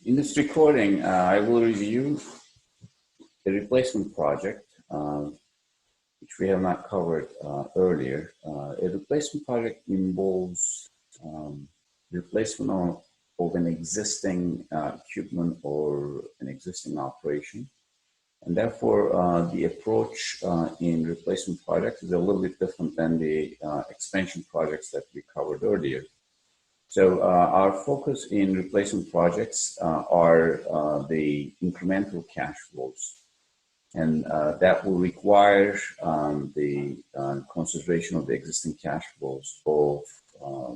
In this recording, I will review a replacement project, which we have not covered earlier. A replacement project involves replacement of an existing equipment or an existing operation. And therefore, the approach in replacement projects is a little bit different than the expansion projects that we covered earlier. So our focus in replacement projects are the incremental cash flows. And that will require the consideration of the existing cash flows of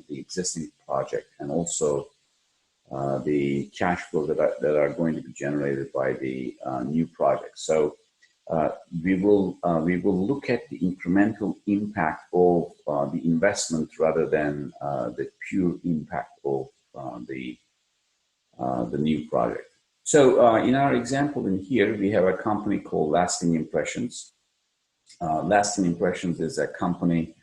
the existing project, and also the cash flow that are going to be generated by the new project. So we will look at the incremental impact of the investment rather than the pure impact of the new project. So in our example in here, we have a company called Lasting Impressions. Lasting Impressions is a company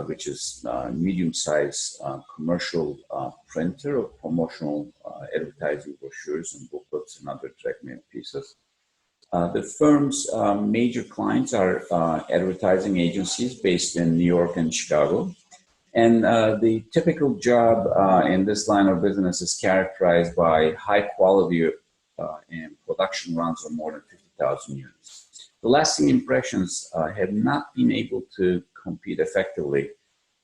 which is medium-sized commercial printer of promotional advertising brochures and booklets and other direct mail pieces. The firm's major clients are advertising agencies based in New York and Chicago. And the typical job in this line of business is characterized by high quality and production runs of more than 50,000 units. The Lasting Impressions have not been able to compete effectively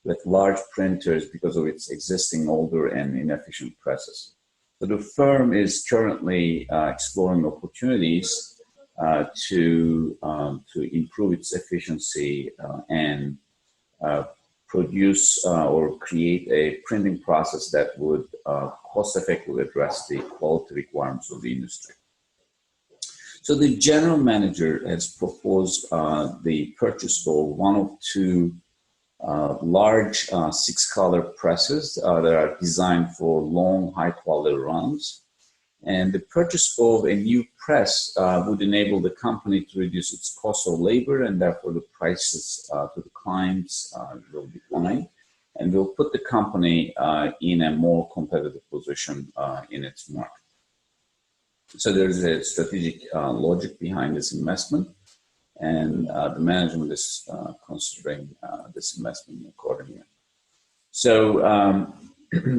with large printers because of its existing older and inefficient presses. So the firm is currently exploring opportunities to improve its efficiency and produce or create a printing process that would cost effectively address the quality requirements of the industry. So the general manager has proposed the purchase of one of two large 6-color presses that are designed for long, high-quality runs. And the purchase of a new press would enable the company to reduce its cost of labor, and therefore the prices to the clients will decline, and will put the company in a more competitive position in its market. So there's a strategic logic behind this investment, and the management is considering this investment accordingly. So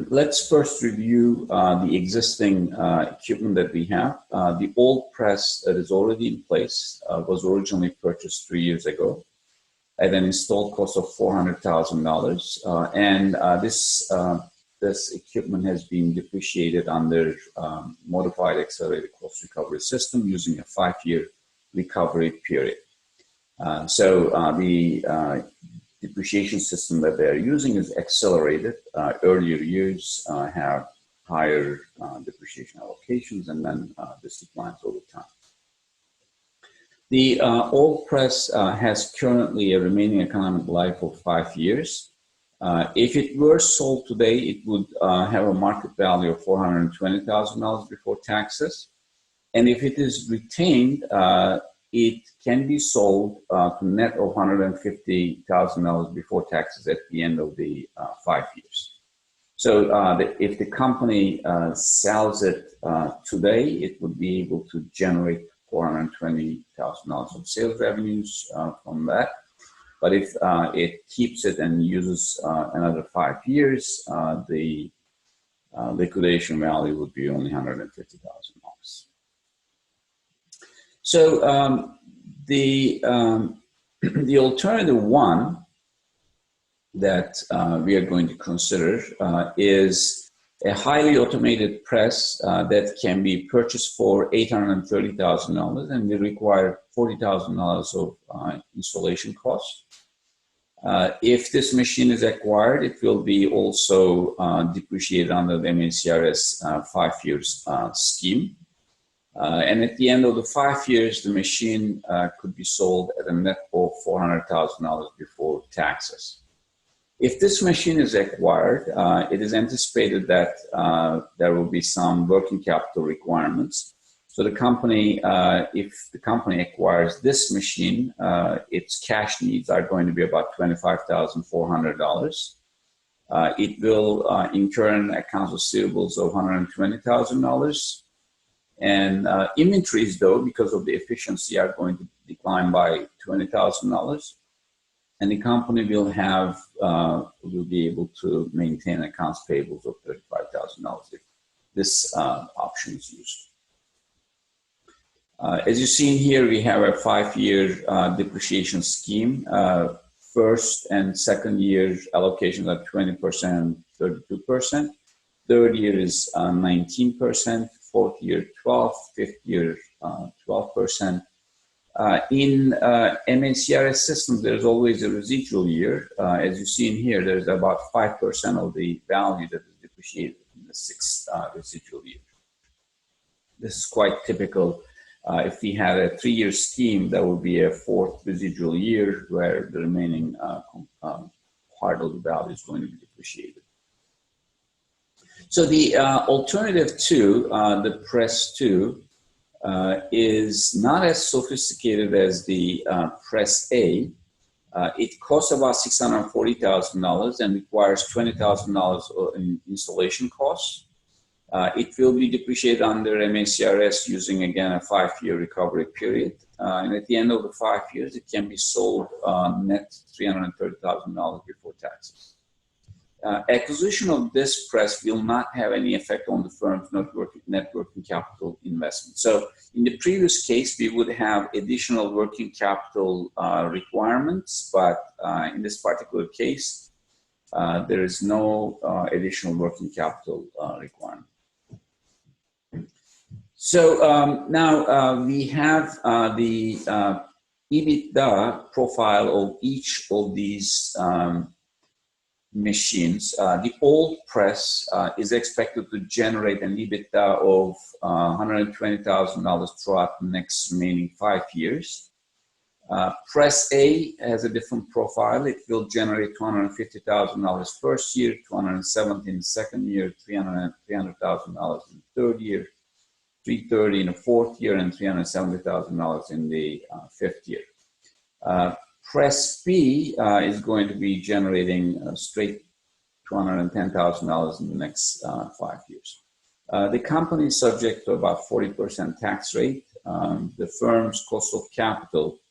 let's first review the existing equipment that we have. The old press that is already in place was originally purchased 3 years ago at an installed cost of $400,000, and this equipment has been depreciated under modified accelerated cost recovery system using a 5-year recovery period. So the depreciation system that they're using is accelerated. Earlier years have higher depreciation allocations, and then this declines over time. The old press has currently a remaining economic life of 5 years. If it were sold today, it would have a market value of $420,000 before taxes. And if it is retained, it can be sold to net of $150,000 before taxes at the end of the 5 years. So if the company sells it today, it would be able to generate $420,000 of sales revenues from that. But if it keeps it and uses another 5 years, the liquidation value would be only $150,000. So the alternative one that we are going to consider is a highly automated press that can be purchased for $830,000 and will require $40,000 of installation costs. If this machine is acquired, it will be also depreciated under the MNCRS 5 years scheme. And at the end of the 5 years, the machine could be sold at a net of $400,000 before taxes. If this machine is acquired, it is anticipated that there will be some working capital requirements. So the company, if the company acquires this machine, its cash needs are going to be about $25,400. It will incur an accounts receivables of $120,000. And inventories, though, because of the efficiency, are going to decline by $20,000. And the company will be able to maintain accounts payables of $35,000 if this option is used. As you see in here, we have a 5-year depreciation scheme. First and second year allocations are 20%, 32%. Third year is 19%. Fourth year 12%. Fifth year 12%. In MACRS systems, there's always a residual year. As you see in here, there's about 5% of the value that is depreciated in the sixth residual year. This is quite typical. If we had a 3-year scheme, that would be a 4th residual year where the remaining part of the value is going to be depreciated. So the alternative to the Press 2 is not as sophisticated as the Press A. It costs about $640,000 and requires $20,000 in installation costs. It will be depreciated under MACRS using, again, a 5-year recovery period. And at the end of the 5 years, it can be sold net $330,000 before taxes. Acquisition of this press will not have any effect on the firm's net working capital investment. So in the previous case, we would have additional working capital requirements, but in this particular case, there is no additional working capital requirement. So now we have the EBITDA profile of each of these machines. The old press is expected to generate an EBITDA of $120,000 throughout the next remaining 5 years. Press A has a different profile. It will generate $250,000 first year, $270,000 in the second year, $300,000 in the third year, $330,000 in the fourth year, and $370,000 in the fifth year. Press B is going to be generating straight $210,000 in the next 5 years. The company is subject to about 40% tax rate. The firm's cost of capital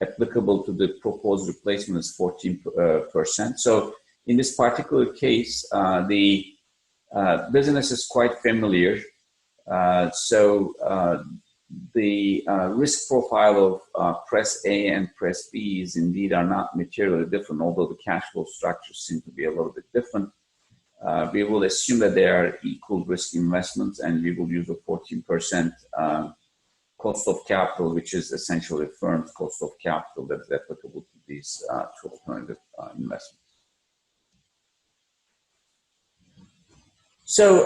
applicable to the proposed replacement is 14%. So in this particular case, the business is quite familiar. The risk profile of Press A and Press B is indeed are not materially different, although the cash flow structures seem to be a little bit different. We will assume that they are equal risk investments, and we will use a 14% cost of capital, which is essentially the firm's cost of capital that is applicable to these two alternative investments. So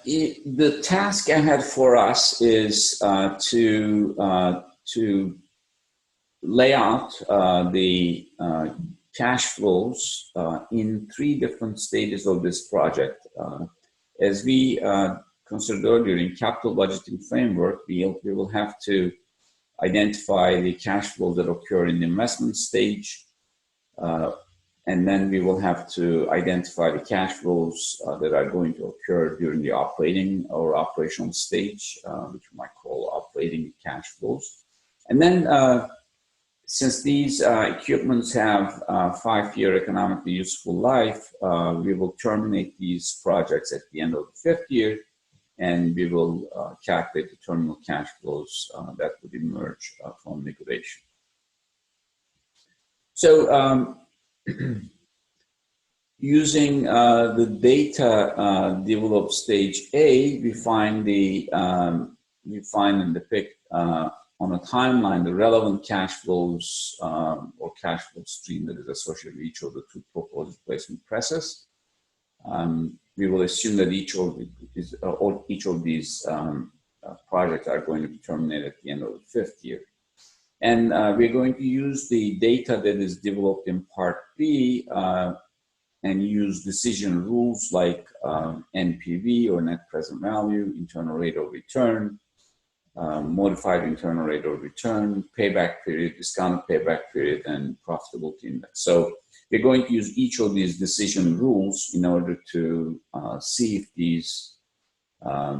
the task ahead for us is to lay out the cash flows in 3 different stages of this project. As we considered earlier, in capital budgeting framework, we will have to identify the cash flows that occur in the investment stage, and then we will have to identify the cash flows that are going to occur during the operating or operational stage, which we might call operating cash flows. And then since these equipments have 5-year economically useful life, we will terminate these projects at the end of the 5th year, and we will calculate the terminal cash flows that would emerge from liquidation. So using the data developed stage A, we find and depict on a timeline the relevant cash flows or cash flow stream that is associated with each of the 2 proposed replacement presses. We will assume that each of these projects are going to be terminated at the end of the 5th year. And we're going to use the data that is developed in Part B and use decision rules like NPV or net present value, internal rate of return, modified internal rate of return, payback period, discounted payback period, and profitability index. So we're going to use each of these decision rules in order to see if these,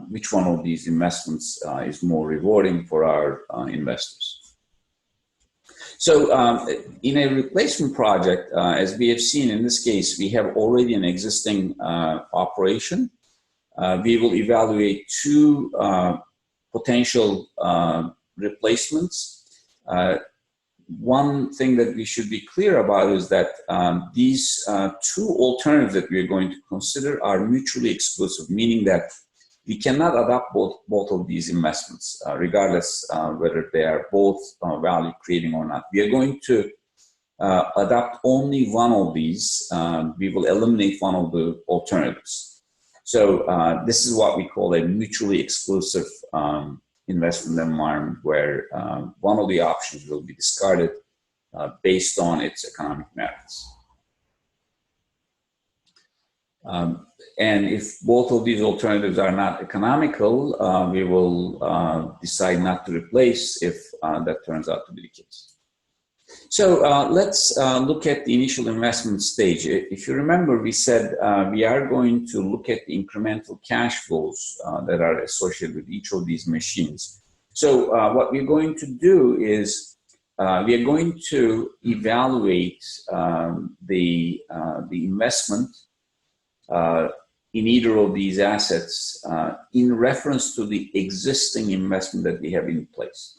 which one of these investments is more rewarding for our investors. So in a replacement project, as we have seen in this case, we have already an existing operation. We will evaluate two potential replacements. One thing that we should be clear about is that these two alternatives that we are going to consider are mutually exclusive, meaning that we cannot adopt both of these investments, regardless whether they are both value creating or not. We are going to adopt only one of these. We will eliminate one of the alternatives. So this is what we call a mutually exclusive investment environment, where one of the options will be discarded based on its economic merits. And if both of these alternatives are not economical, we will decide not to replace if that turns out to be the case. So let's look at the initial investment stage. If you remember, we said we are going to look at the incremental cash flows that are associated with each of these machines. So what we're going to do is we are going to evaluate the investment in either of these assets in reference to the existing investment that we have in place.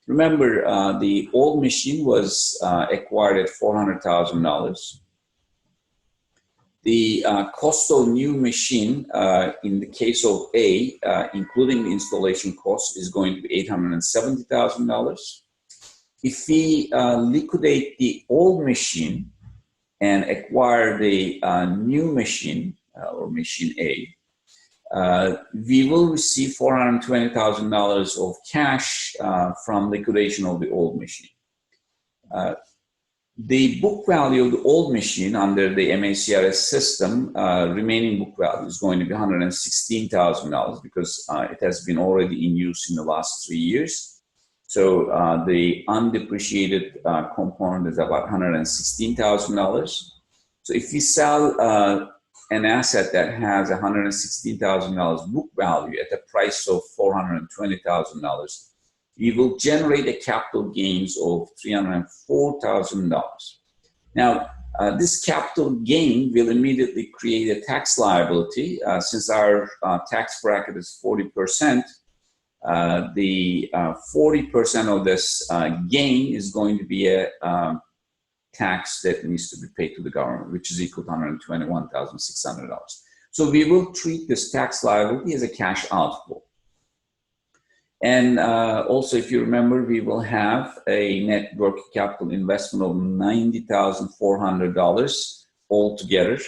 Remember, the old machine was acquired at $400,000. The cost of new machine, in the case of A, including the installation cost, is going to be $870,000. If we liquidate the old machine and acquire the new machine, or machine A, we will receive $420,000 of cash from liquidation of the old machine. The book value of the old machine under the MACRS system, remaining book value is going to be $116,000 because it has been already in use in the last 3 years. So the undepreciated component is about $116,000. So if we sell an asset that has $116,000 book value at a price of $420,000, we will generate a capital gains of $304,000. Now, this capital gain will immediately create a tax liability. Since our tax bracket is 40%, the 40% of this gain is going to be a tax that needs to be paid to the government, which is equal to $121,600. So we will treat this tax liability as a cash outflow. And also, if you remember, we will have a net working capital investment of $90,400 altogether.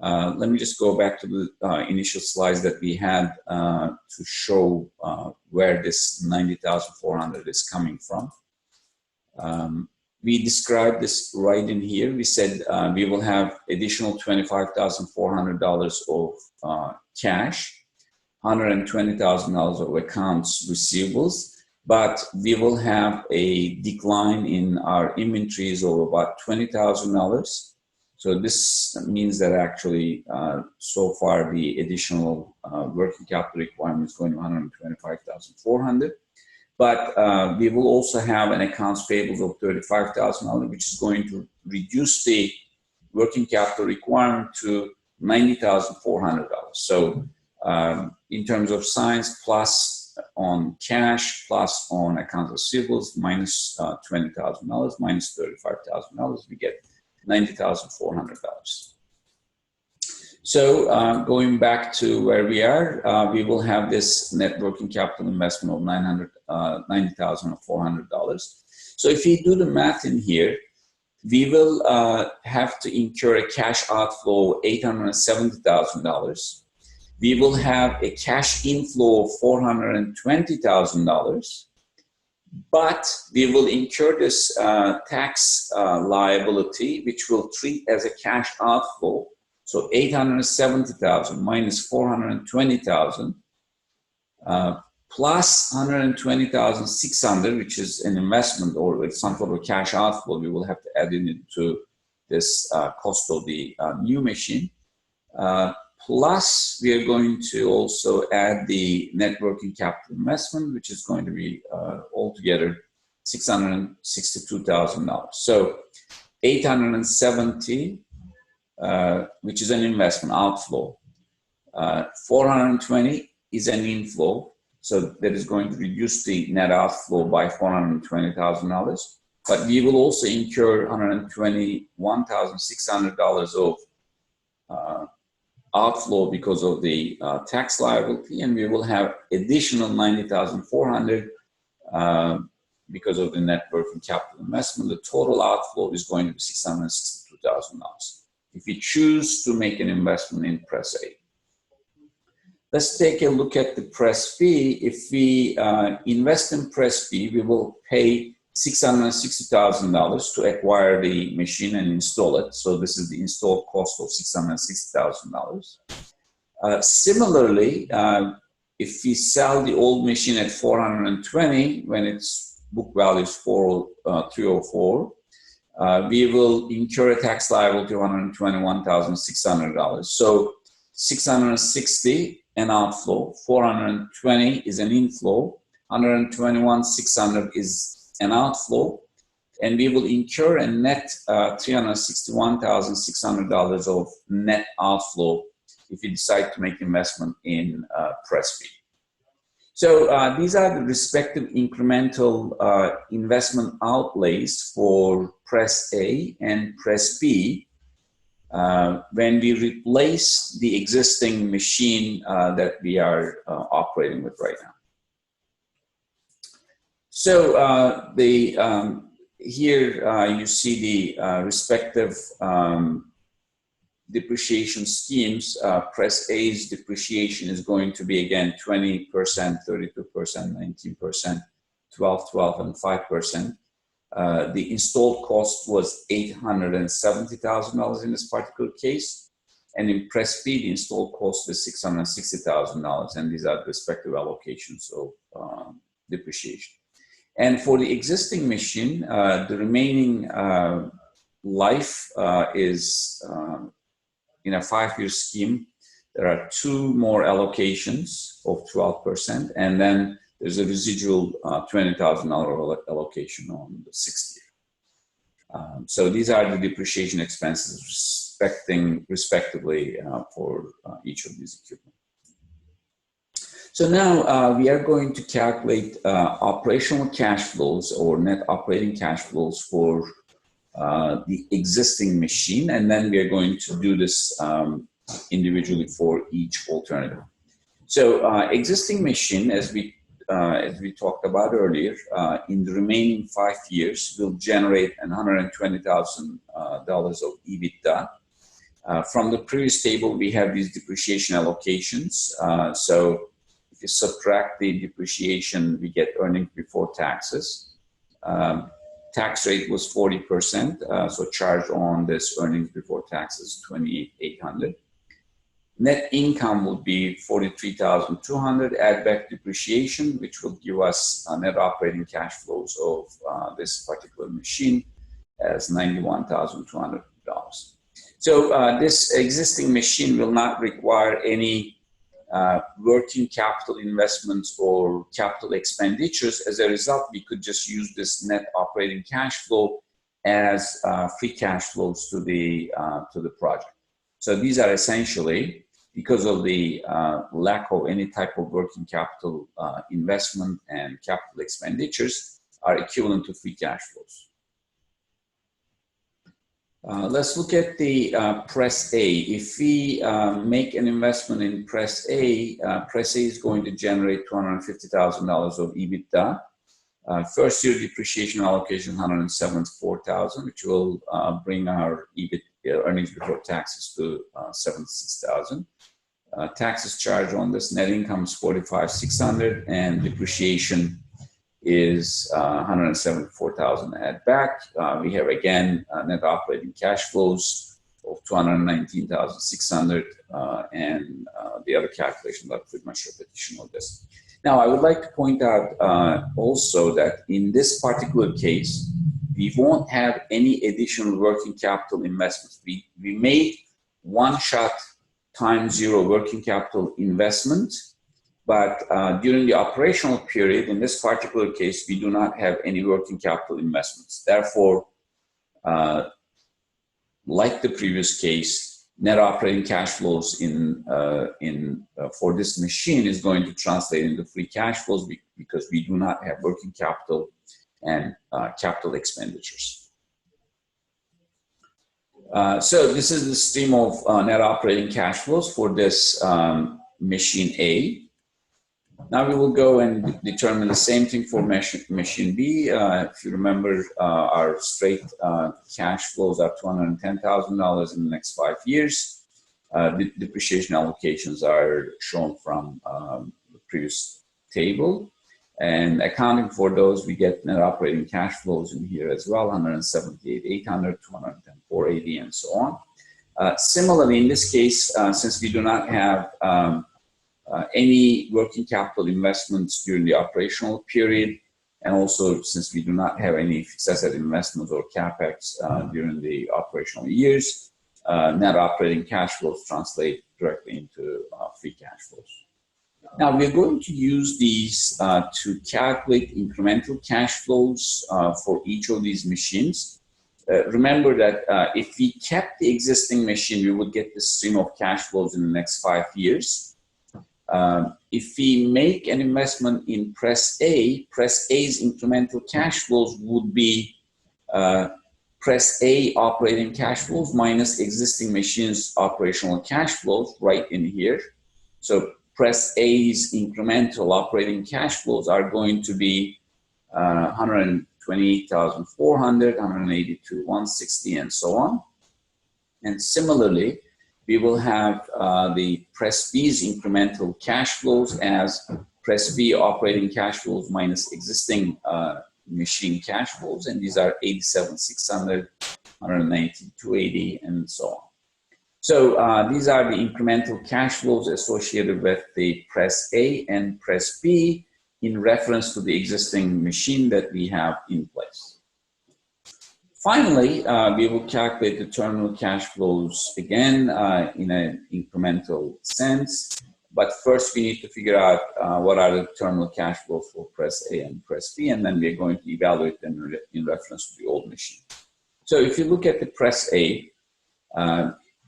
Let me just go back to the initial slides that we had to show where this $90,400 is coming from. We described this right in here. We said we will have additional $25,400 of cash, $120,000 of accounts receivables, but we will have a decline in our inventories of about $20,000. So this means that actually, so far, the additional working capital requirement is going to $125,400. But we will also have an accounts payable of $35,000, which is going to reduce the working capital requirement to $90,400. So in terms of signs, plus on cash, plus on accounts receivables, minus $20,000, minus $35,000, we get $90,400. So going back to where we are, we will have this net working capital investment of $90,400. So if we do the math in here, we will have to incur a cash outflow of $870,000. We will have a cash inflow of $420,000. But we will incur this tax liability, which we'll treat as a cash outflow. So $870,000 minus $420,000 plus $120,600, which is an investment or some sort of cash outflow we will have to add into this cost of the new machine. Plus, we are going to also add the net working capital investment, which is going to be altogether $662,000. So 870, which is an investment outflow. 420 is an inflow, so that is going to reduce the net outflow by $420,000. But we will also incur $121,600 of outflow because of the tax liability, and we will have additional $90,400 because of the net working capital investment. The total outflow is going to be $662,000 if you choose to make an investment in Press A. Let's take a look at the Press B. If we invest in Press B, we will pay $660,000 to acquire the machine and install it. So this is the install cost of $660,000. Similarly, if we sell the old machine at $420,000 when its book value is $304,000, we will incur a tax liability of $121,600. So $660,000 an outflow, $420,000 is an inflow, $121,600 is an outflow, and we will incur a net $361,600 of net outflow if you decide to make investment in Press B. So these are the respective incremental investment outlays for Press A and Press B when we replace the existing machine that we are operating with right now. So here you see the respective depreciation schemes. Press A's depreciation is going to be again 20%, 32%, 19%, 12%, and 5%. The installed cost was $870,000 in this particular case, and in Press B the installed cost was $660,000, and these are the respective allocations of depreciation. And for the existing machine, the remaining life is in a 5-year scheme. There are 2 more allocations of 12%, and then there's a residual $20,000 allocation on the 6th year. So these are the depreciation expenses respectively for each of these equipment. So now we are going to calculate operational cash flows or net operating cash flows for the existing machine, and then we are going to do this individually for each alternative. So existing machine, as we talked about earlier, in the remaining 5 years will generate $120,000 of EBITDA. From the previous table, we have these depreciation allocations. So if you subtract the depreciation, we get earnings before taxes. Tax rate was 40%, so charge on this earnings before taxes $28,800. Net income would be $43,200. Add back depreciation, which will give us net operating cash flows of this particular machine as $91,200. So this existing machine will not require any working capital investments or capital expenditures. As a result, we could just use this net operating cash flow as free cash flows to the project. So these are essentially, because of the lack of any type of working capital investment and capital expenditures, are equivalent to free cash flows. Let's look at the Press A. If we make an investment in Press A is going to generate $250,000 of EBITDA. First year depreciation allocation $174,000, which will bring our earnings before taxes to $76,000. Taxes charged on this, net income is $45,600, and depreciation is $174,000 add back. We have again net operating cash flows of $219,600, and the other calculations are pretty much repetition of this. Now, I would like to point out also that in this particular case, we won't have any additional working capital investments. We made one-shot time zero working capital investment, but during the operational period, in this particular case, we do not have any working capital investments. Therefore, like the previous case, net operating cash flows for this machine is going to translate into free cash flows because we do not have working capital and capital expenditures. So this is the stream of net operating cash flows for this machine A. Now we will go and determine the same thing for machine B. If you remember, our straight cash flows are $210,000 in the next 5 years. The depreciation allocations are shown from the previous table. And accounting for those, we get net operating cash flows in here as well, 178,800, 210,480, and so on. Similarly, in this case, since we do not have any working capital investments during the operational period, and also since we do not have any fixed asset investments or capex during the operational years, net operating cash flows translate directly into free cash flows. Now we're going to use these to calculate incremental cash flows for each of these machines. Remember that if we kept the existing machine, we would get the stream of cash flows in the next 5 years. If we make an investment in Press A's incremental cash flows would be Press A operating cash flows minus existing machines operational cash flows right in here. So Press A's incremental operating cash flows are going to be 128,400, 182, 160, and so on. And similarly, we will have the Press B's incremental cash flows as Press B operating cash flows minus existing machine cash flows, and these are 87,600, 190,280, and so on. So these are the incremental cash flows associated with the Press A and Press B in reference to the existing machine that we have in place. Finally, we will calculate the terminal cash flows again in an incremental sense. But first, we need to figure out what are the terminal cash flows for Press A and Press B, and then we're going to evaluate them in reference to the old machine. So if you look at the Press A,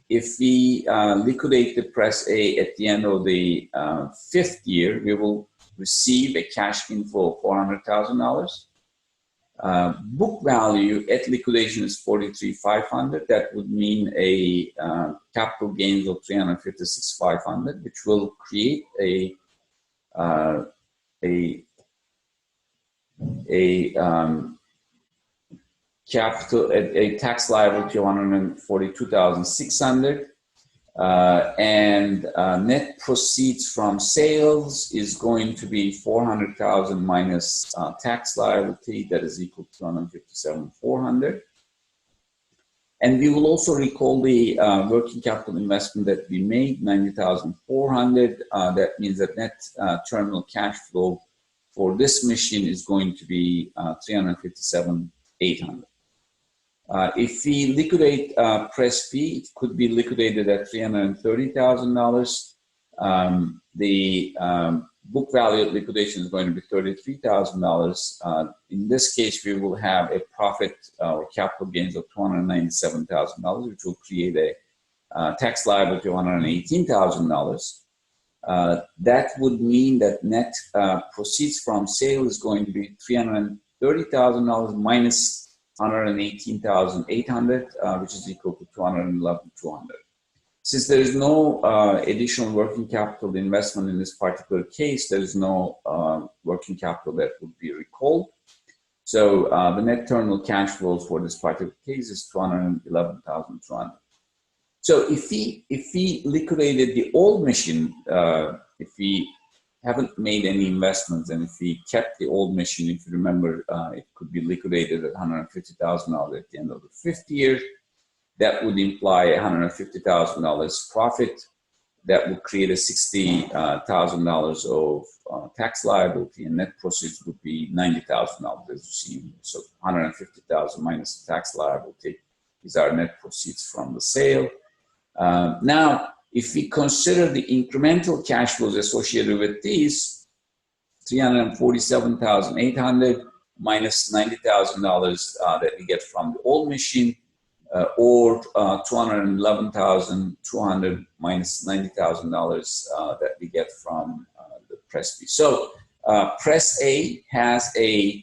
if we liquidate the Press A at the end of the 5th year, we will receive a cash inflow of $400,000. Book value at liquidation is $43,500. That would mean a capital gains of $356,500, which will create a tax liability of $142,600. And net proceeds from sales is going to be $400,000 minus tax liability, that is equal to $257,400. And we will also recall the working capital investment that we made, $90,400. That means that net terminal cash flow for this machine is going to be $357,800. If we liquidate Press B, it could be liquidated at $330,000. The book value at liquidation is going to be $33,000. In this case, we will have a profit or capital gains of $297,000, which will create a tax liability of $118,000. That would mean that net proceeds from sale is going to be $330,000 minus $118,800, which is equal to $211,200. Since there is no additional working capital investment in this particular case, there is no working capital that would be recalled. So the net terminal cash flows for this particular case is $211,200. So if we liquidated the old machine, if we haven't made any investments, and if we kept the old machine, if you remember, it could be liquidated at $150,000 at the end of the 5th year. That would imply $150,000 profit. that would create a $60,000 of tax liability, and net proceeds would be $90,000, as you see. So 150,000 minus the tax liability is our net proceeds from the sale. Now, if we consider the incremental cash flows associated with these, $347,800 minus $90,000 that we get from the old machine, or $211,200 minus $90,000 that we get from the Press B. So Press A has a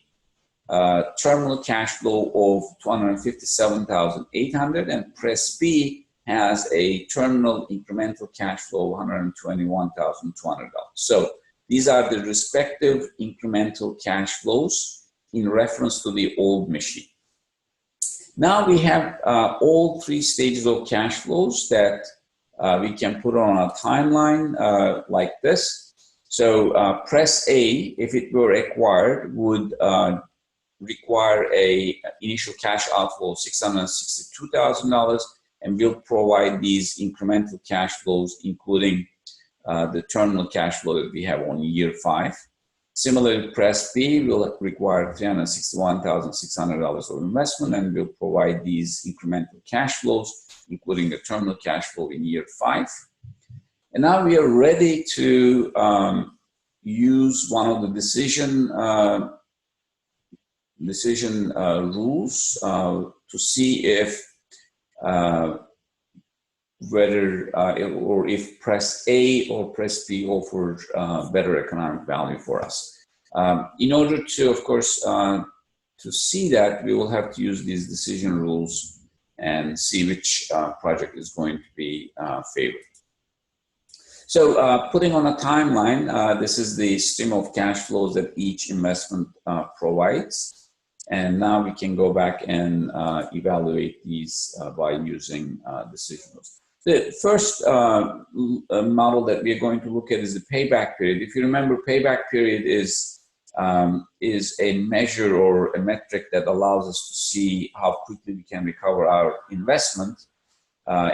terminal cash flow of $257,800, and Press B has a terminal incremental cash flow of $121,200. So these are the respective incremental cash flows in reference to the old machine. Now we have all three stages of cash flows that we can put on a timeline like this. So Press A, if it were acquired, would require a initial cash outflow of $662,000, and will provide these incremental cash flows, including the terminal cash flow that we have on year 5. Similarly, Press B will require $361,600 of investment and will provide these incremental cash flows, including the terminal cash flow in year 5. And now we are ready to use one of the decision rules to see if whether or if Press A or Press B offer better economic value for us. In order to, of course, to see that, we will have to use these decision rules and see which project is going to be favored. So putting on a timeline, this is the stream of cash flows that each investment provides. And now we can go back and evaluate these by using decision rules. The first model that we are going to look at is the payback period. If you remember, payback period is a measure or a metric that allows us to see how quickly we can recover our investment.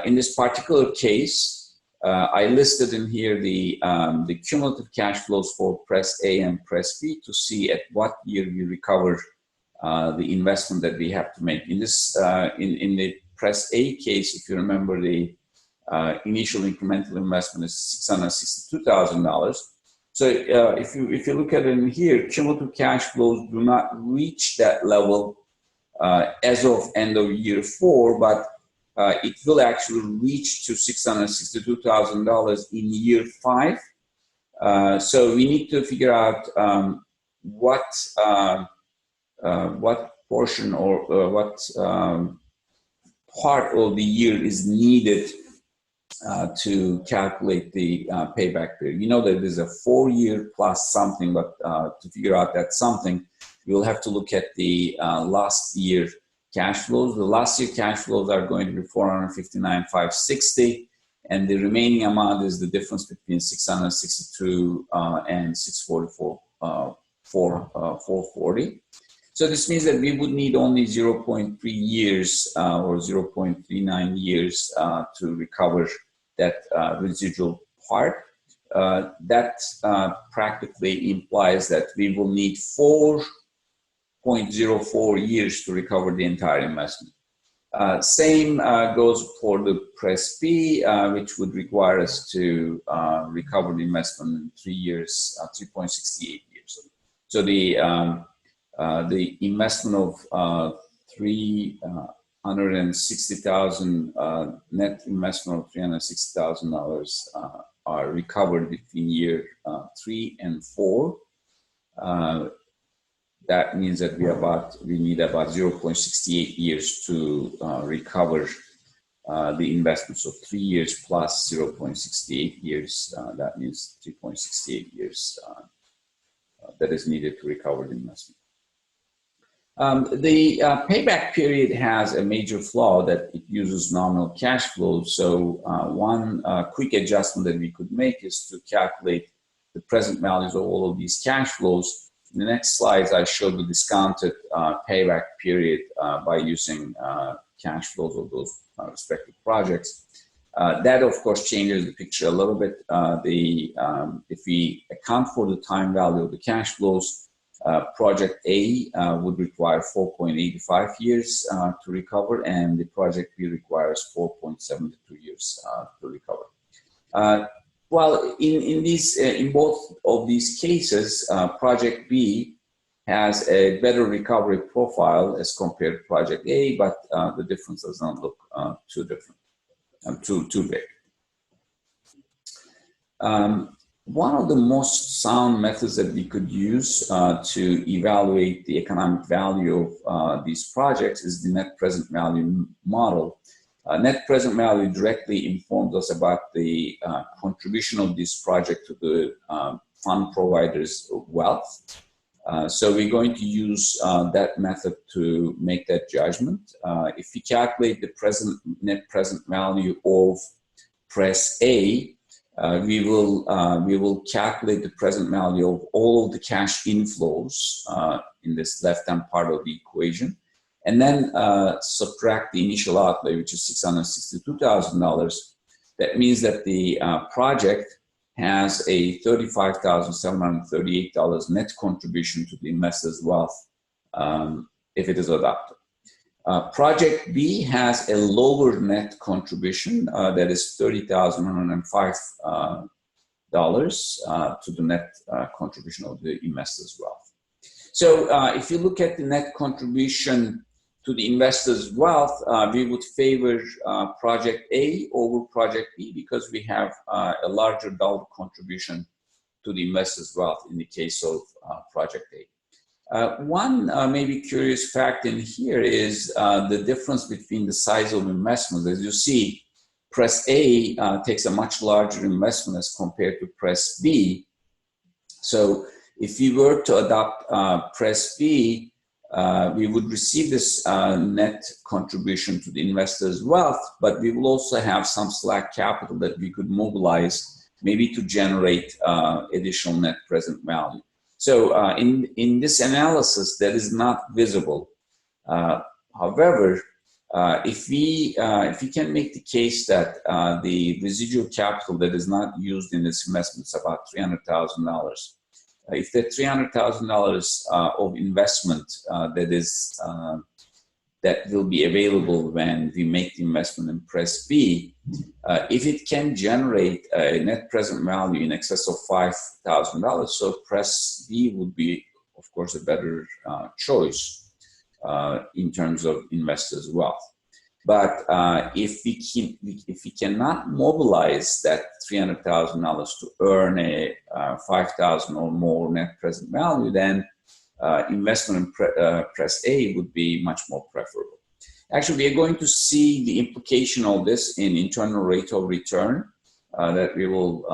In this particular case, I listed in here the cumulative cash flows for Press A and Press B to see at what year we recover the investment that we have to make. In this, in the Press A case, if you remember, the initial incremental investment is $662,000. So if you look at it in here, cumulative cash flows do not reach that level as of end of year 4, but it will actually reach to $662,000 in year 5. So we need to figure out what portion or what part of the year is needed to calculate the payback period. You know that there's a 4-year plus something, but to figure out that something, you'll have to look at the last year cash flows. The last year cash flows are going to be $459,560, and the remaining amount is the difference between $662 and $440. So this means that we would need only 0.3 years or 0.39 years to recover that residual part. That practically implies that we will need 4.04 years to recover the entire investment. Same goes for the Press B, which would require us to recover the investment in 3 years, 3.68 years. So the investment of $360,000, net investment of $360,000 are recovered between year 3 and 4. That means that we need about 0.68 years to recover the investment. So 3 years plus 0.68 years, that means 3.68 years that is needed to recover the investment. The payback period has a major flaw that it uses nominal cash flow. So one quick adjustment that we could make is to calculate the present values of all of these cash flows. In the next slides, I show the discounted payback period by using cash flows of those respective projects. That, of course, changes the picture a little bit. If we account for the time value of the cash flows, project A would require 4.85 years to recover, and the project B requires 4.72 years to recover. Well, in both of these cases, project B has a better recovery profile as compared to project A, but the difference does not look too different, too big. One of the most sound methods that we could use to evaluate the economic value of these projects is the net present value model. Net present value directly informs us about the contribution of this project to the fund provider's wealth. So we're going to use that method to make that judgment. If we calculate the net present value of Press A, we will calculate the present value of all of the cash inflows in this left-hand part of the equation, and then subtract the initial outlay, which is $662,000. That means that the project has a $35,738 net contribution to the investor's wealth if it is adopted. Project B has a lower net contribution that is $30,105 to the net contribution of the investor's wealth. So if you look at the net contribution to the investor's wealth, we would favor project A over project B because we have a larger dollar contribution to the investor's wealth in the case of project A. One maybe curious fact in here is the difference between the size of investments. As you see, Press A takes a much larger investment as compared to Press B. So if we were to adopt Press B, we would receive this net contribution to the investor's wealth, but we will also have some slack capital that we could mobilize maybe to generate additional net present value. So in this analysis, that is not visible. However, if we can make the case that the residual capital that is not used in this investment is about $300,000, if the $300,000 of investment that will be available when we make the investment in Press B, if it can generate a net present value in excess of $5,000, so Press B would be, of course, a better choice in terms of investors' wealth. But if we cannot mobilize that $300,000 to earn a $5,000 or more net present value, then investment in Press A would be much more preferable. Actually, we are going to see the implication of this in internal rate of return that we will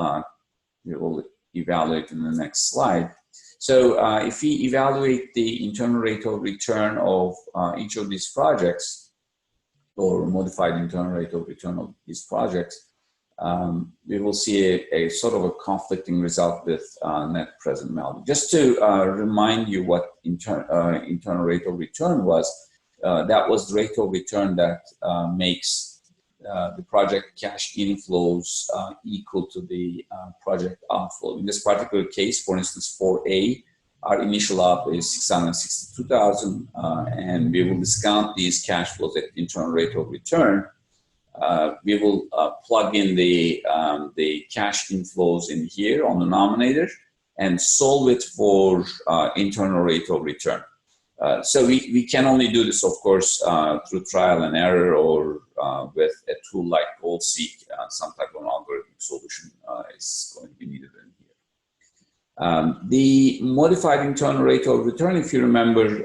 evaluate in the next slide. So if we evaluate the internal rate of return of each of these projects, or modified internal rate of return of these projects, we will see a sort of a conflicting result with net present value. Just to remind you what internal rate of return was, that was the rate of return that makes the project cash inflows equal to the project outflow. In this particular case, for instance, for A, our initial outlay is $662,000, and we will discount these cash flows at internal rate of return. We will plug in the cash inflows in here on the nominator and solve it for internal rate of return. So we can only do this, of course, through trial and error or with a tool like GoldSeek. Some type of algorithmic solution is going to be needed in here. The modified internal rate of return, if you remember,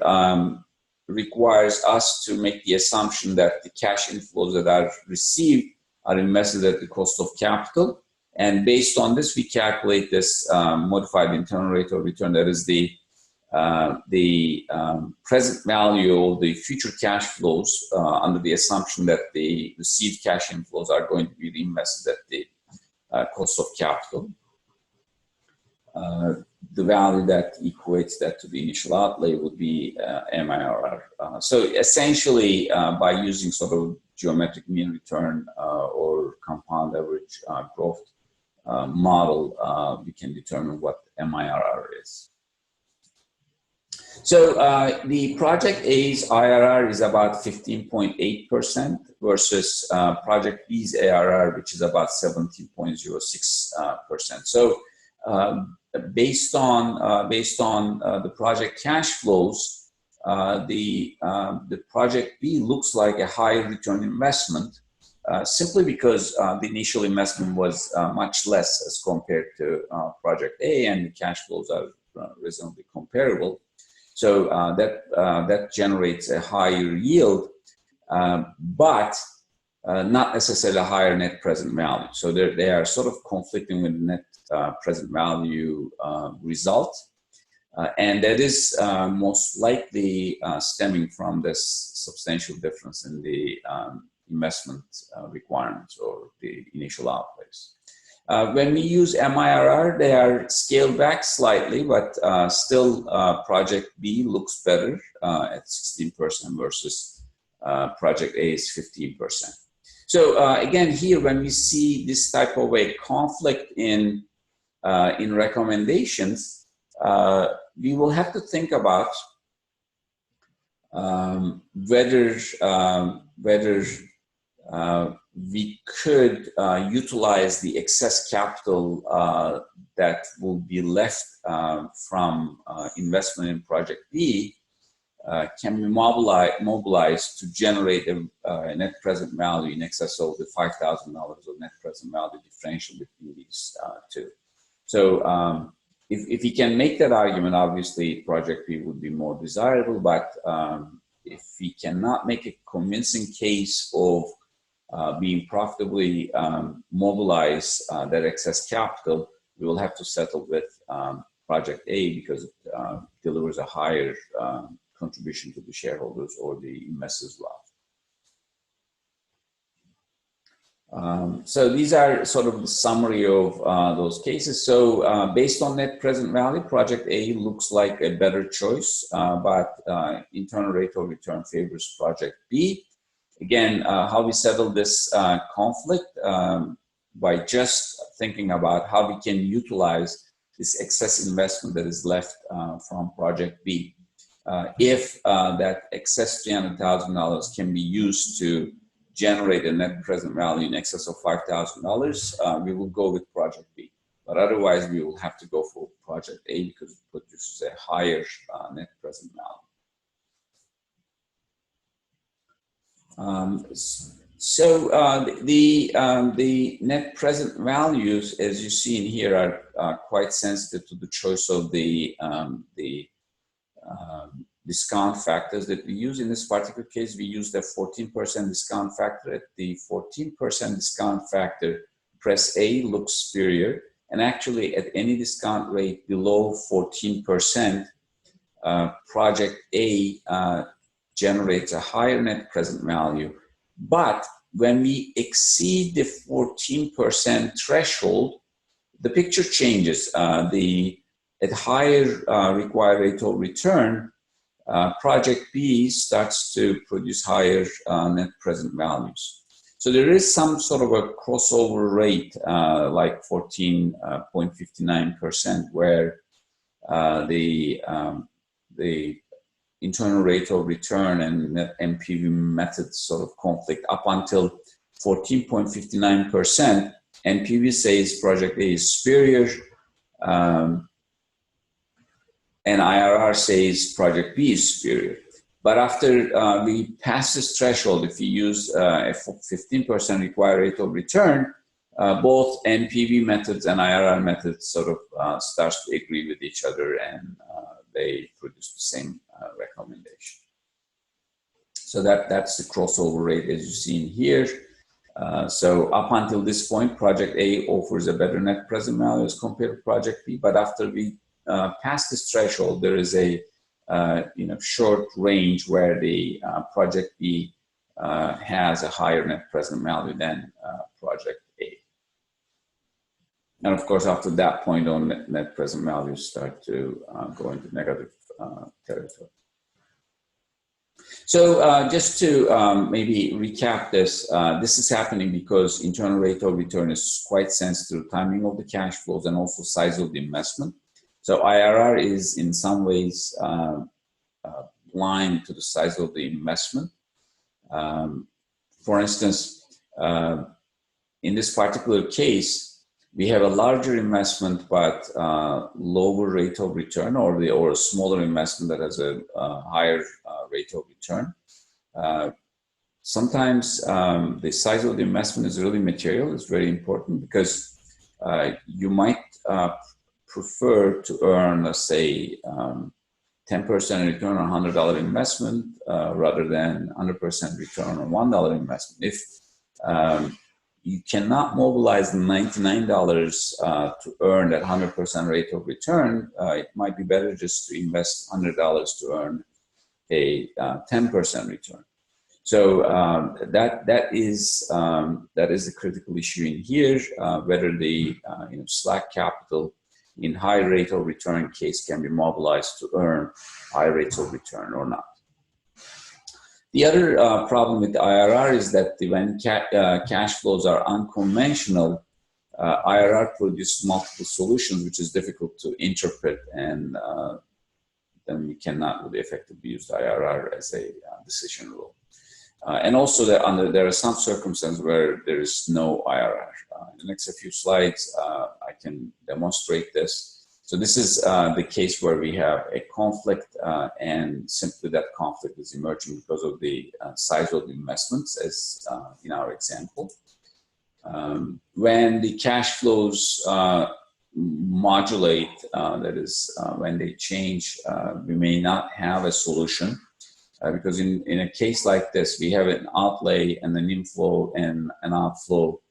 requires us to make the assumption that the cash inflows that are received are invested at the cost of capital. And based on this, we calculate this modified internal rate of return. That is the present value of the future cash flows under the assumption that the received cash inflows are going to be reinvested at the cost of capital. the value that equates that to the initial outlay would be MIRR. So essentially, by using sort of geometric mean return or compound average growth model, we can determine what MIRR is. So the project A's IRR is about 15.8% versus project B's ARR, which is about 17.06%. So based on the project cash flows, the project B looks like a high return investment, simply because the initial investment was much less as compared to project A, and the cash flows are reasonably comparable. So that generates a higher yield, but not necessarily a higher net present value. So they are sort of conflicting with the net present value result. And that is most likely stemming from this substantial difference in the investment requirements or the initial outlays. When we use MIRR, they are scaled back slightly, but still project B looks better at 16% versus project A's 15%. So again, here when we see this type of a conflict in recommendations, we will have to think about whether we could utilize the excess capital that will be left from investment in project B, can be mobilized to generate a net present value in excess of the $5,000 of net present value differential between these two. So if we can make that argument, obviously project B would be more desirable, but if we cannot make a convincing case of being profitably mobilize that excess capital, we will have to settle with project A because it delivers a higher contribution to the shareholders or the investors' wealth. So these are sort of the summary of those cases. So based on net present value, project A looks like a better choice, but internal rate of return favors project B. Again, how we settle this conflict by just thinking about how we can utilize this excess investment that is left from project B. If that excess $300,000 can be used to generate a net present value in excess of $5,000, we will go with project B. But otherwise, we will have to go for project A because it produces a higher net present value. So the net present values, as you see in here, are quite sensitive to the choice of the discount factors that we use. In this particular case, we used a 14% discount factor. At the 14% discount factor, press A looks superior, and actually at any discount rate below 14%, project A generates a higher net present value. But when we exceed the 14% threshold, the picture changes. At higher required rate of return, project B starts to produce higher net present values. So there is some sort of a crossover rate, like 14.59%, where the internal rate of return and net NPV methods sort of conflict. Up until 14.59%, NPV says project A is superior, and IRR says project B is superior. But after we pass this threshold, if we use a 15% required rate of return, both NPV methods and IRR methods sort of starts to agree with each other, and they produce the same recommendation. So that's the crossover rate as you see in here. So up until this point, project A offers a better net present value as compared to project B. But after we pass this threshold, there is a short range where the project B has a higher net present value than project A. And of course, after that point on, net present values start to go into negative territory. So just to maybe recap this, this is happening because internal rate of return is quite sensitive to timing of the cash flows and also size of the investment. So IRR is in some ways blind to the size of the investment. For instance, in this particular case, we have a larger investment but lower rate of return, or a smaller investment that has a higher rate of return. Sometimes the size of the investment is really material. It's very important because you might prefer to earn, let's say, 10% return on $100 investment rather than 100% return on $1 investment. If you cannot mobilize $99 to earn that 100% rate of return, it might be better just to invest $100 to earn a 10% return. So that is the critical issue in here, whether the slack capital in high rate of return case can be mobilized to earn high rates of return or not. The other problem with the IRR is that when cash flows are unconventional, IRR produces multiple solutions, which is difficult to interpret, and then we cannot really effectively use the IRR as a decision rule. And also there are some circumstances where there is no IRR. In the next few slides, I can demonstrate this. So this is the case where we have a conflict, and simply that conflict is emerging because of the size of the investments, as in our example. When the cash flows modulate, that is, when they change, we may not have a solution. Because in a case like this, we have an outlay and an inflow and an outflow.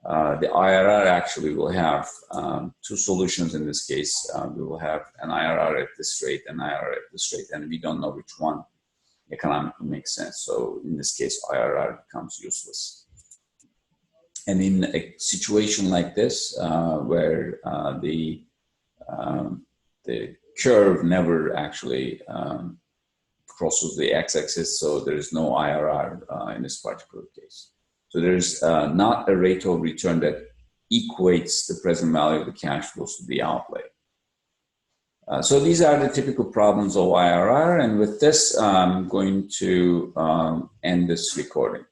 The IRR actually will have two solutions in this case. We will have an IRR at this rate, an IRR at this rate, and we don't know which one economically makes sense. So in this case, IRR becomes useless. And in a situation like this, where the curve never actually crosses the x-axis, so there is no IRR in this particular case. So there's not a rate of return that equates the present value of the cash flows to the outlay. So these are the typical problems of IRR, and with this, I'm going to end this recording.